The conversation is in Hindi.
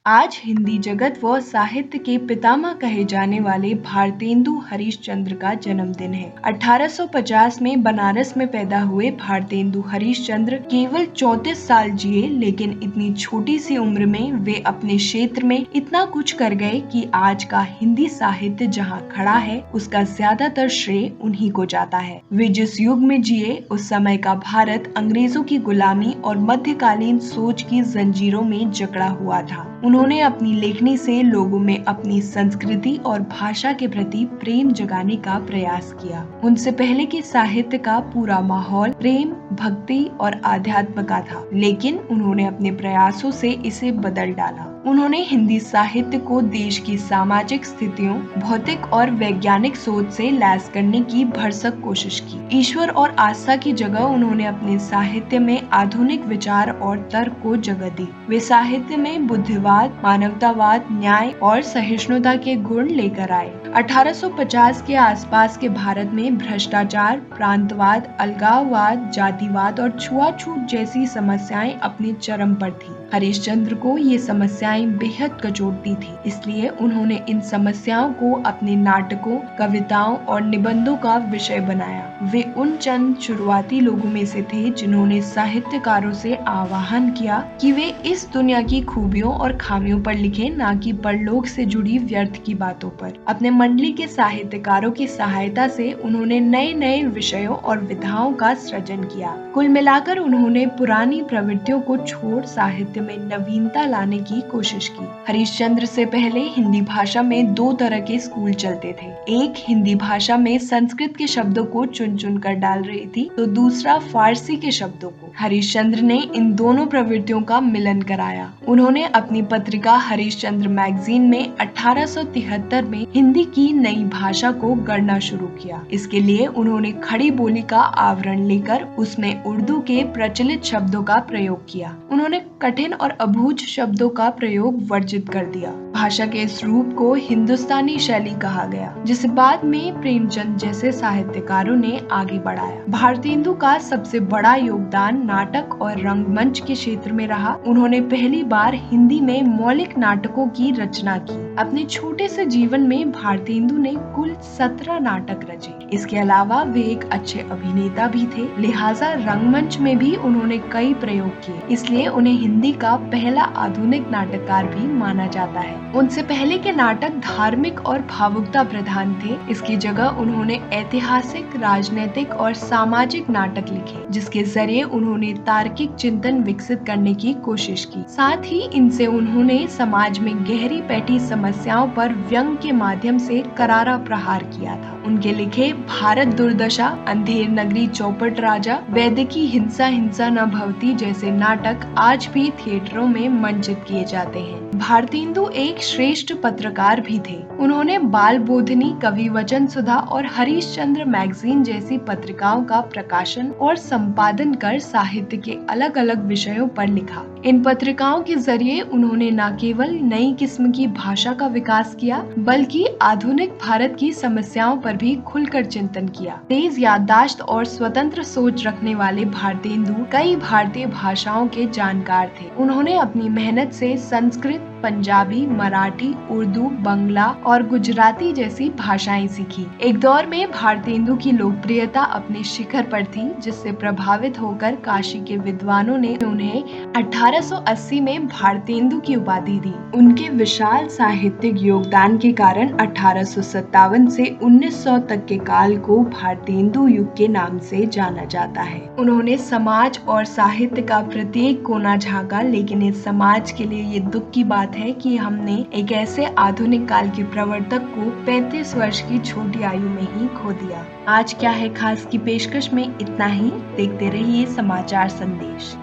आज हिंदी जगत व साहित्य के पितामह कहे जाने वाले भारतेंदु हरिश्चंद्र का जन्मदिन है। 1850 में बनारस में पैदा हुए भारतेंदु हरिश्चंद्र केवल 34 साल जिए, लेकिन इतनी छोटी सी उम्र में वे अपने क्षेत्र में इतना कुछ कर गए कि आज का हिंदी साहित्य जहाँ खड़ा है उसका ज्यादातर श्रेय उन्हीं को जाता है। वे जिस युग में जिए उस समय का भारत अंग्रेजों की गुलामी और मध्यकालीन सोच की जंजीरों में जकड़ा हुआ था। उन्होंने अपनी लेखनी से लोगों में अपनी संस्कृति और भाषा के प्रति प्रेम जगाने का प्रयास किया। उनसे पहले के साहित्य का पूरा माहौल प्रेम, भक्ति और आध्यात्म का था, लेकिन उन्होंने अपने प्रयासों से इसे बदल डाला। उन्होंने हिंदी साहित्य को देश की सामाजिक स्थितियों, भौतिक और वैज्ञानिक सोच से लैस करने की भरसक कोशिश की। ईश्वर और आस्था की जगह उन्होंने अपने साहित्य में आधुनिक विचार और तर्क को जगह दी। वे साहित्य में बुद्धिवाद, मानवतावाद, न्याय और सहिष्णुता के गुण लेकर आए। 1850 के आसपास के भारत में भ्रष्टाचार, प्रांतवाद, अलगाववाद, जातिवाद और छुआछूत जैसी समस्याएं अपने चरम पर थी। हरिश्चंद्र को ये समस्याएं बेहद कचोटती थी, इसलिए उन्होंने इन समस्याओं को अपने नाटकों, कविताओं और निबंधों का विषय बनाया। वे उन चंद शुरुआती लोगों में से थे जिन्होंने साहित्यकारों से आह्वान किया कि वे इस दुनिया की खूबियों और खामियों पर लिखें, न कि परलोक से जुड़ी व्यर्थ की बातों पर। अपने मंडली के साहित्यकारों की सहायता से उन्होंने नए नए विषयों और विधाओं का सृजन किया। कुल मिलाकर उन्होंने पुरानी प्रवृत्तियों को छोड़ साहित्य में नवीनता लाने की कोशिश की। हरिश्चंद्र से पहले हिंदी भाषा में दो तरह के स्कूल चलते थे। एक हिंदी भाषा में संस्कृत के शब्दों को चुन चुन कर डाल रही थी, तो दूसरा फारसी के शब्दों को। हरिश्चंद्र ने इन दोनों प्रवृत्तियों का मिलन कराया। उन्होंने अपनी पत्रिका हरिश्चंद्र मैगजीन में 1873 में हिंदी की नई भाषा को गढ़ना शुरू किया। इसके लिए उन्होंने खड़ी बोली का आवरण लेकर उसमें उर्दू के प्रचलित शब्दों का प्रयोग किया। उन्होंने कठिन और अबूझ शब्दों का प्रयोग वर्जित कर दिया। भाषा के इस रूप को हिंदुस्तानी शैली कहा गया, जिसे बाद में प्रेमचंद जैसे साहित्यकारों ने आगे बढ़ाया। भारतेंदु का सबसे बड़ा योगदान नाटक और रंगमंच के क्षेत्र में रहा। उन्होंने पहली बार हिंदी में मौलिक नाटकों की रचना की। अपने छोटे से जीवन में भारतेंदु ने कुल 17 नाटक रचे। इसके अलावा वे एक अच्छे अभिनेता भी थे, लिहाजा रंगमंच में भी उन्होंने कई प्रयोग किए, इसलिए उन्हें हिंदी का पहला आधुनिक नाटककार भी माना जाता है। उनसे पहले के नाटक धार्मिक और भावुकता प्रधान थे। इसकी जगह उन्होंने ऐतिहासिक, राजनीतिक और सामाजिक नाटक लिखे, जिसके जरिए उन्होंने तार्किक चिंतन विकसित करने की कोशिश की। साथ ही इनसे उन्होंने समाज में गहरी बैठी समस्याओं पर व्यंग के माध्यम से करारा प्रहार किया था। उनके लिखे भारत दुर्दशा, अंधेर नगरी चौपट राजा, वैदिकी हिंसा हिंसा न भवती जैसे नाटक आज भी थिएटरों में मंचित किए जाते हैं। भारतेंदु एक श्रेष्ठ पत्रकार भी थे। उन्होंने बाल बोधिनी, कवि वचन सुधा और हरिश्चंद्र मैगजीन जैसी पत्रिकाओं का प्रकाशन और संपादन कर साहित्य के अलग अलग विषयों पर लिखा। इन पत्रिकाओं के जरिए उन्होंने न केवल नई किस्म की भाषा का विकास किया, बल्कि आधुनिक भारत की समस्याओं पर भी खुलकर चिंतन किया। तेज याददाश्त और स्वतंत्र सोच रखने वाले भारतेंदु कई भारतीय भाषाओं के जानकार थे। उन्होंने अपनी मेहनत से संस्कृत, पंजाबी, मराठी, उर्दू, बंगला और गुजराती जैसी भाषाएं सीखी। एक दौर में भारतेंदु की लोकप्रियता अपने शिखर पर थी, जिससे प्रभावित होकर काशी के विद्वानों ने उन्हें 1880 में भारतेंदु की उपाधि दी। उनके विशाल साहित्यिक योगदान के कारण 1857 से 1900 तक के काल को भारतेंदु युग के नाम से जाना जाता है। उन्होंने समाज और साहित्य का प्रत्येक कोना झांका, लेकिन इस समाज के लिए ये दुख की बात है कि हमने एक ऐसे आधुनिक काल के प्रवर्तक को 35 वर्ष की छोटी आयु में ही खो दिया। आज क्या है खास की पेशकश में इतना ही। देखते रहिए समाचार संदेश।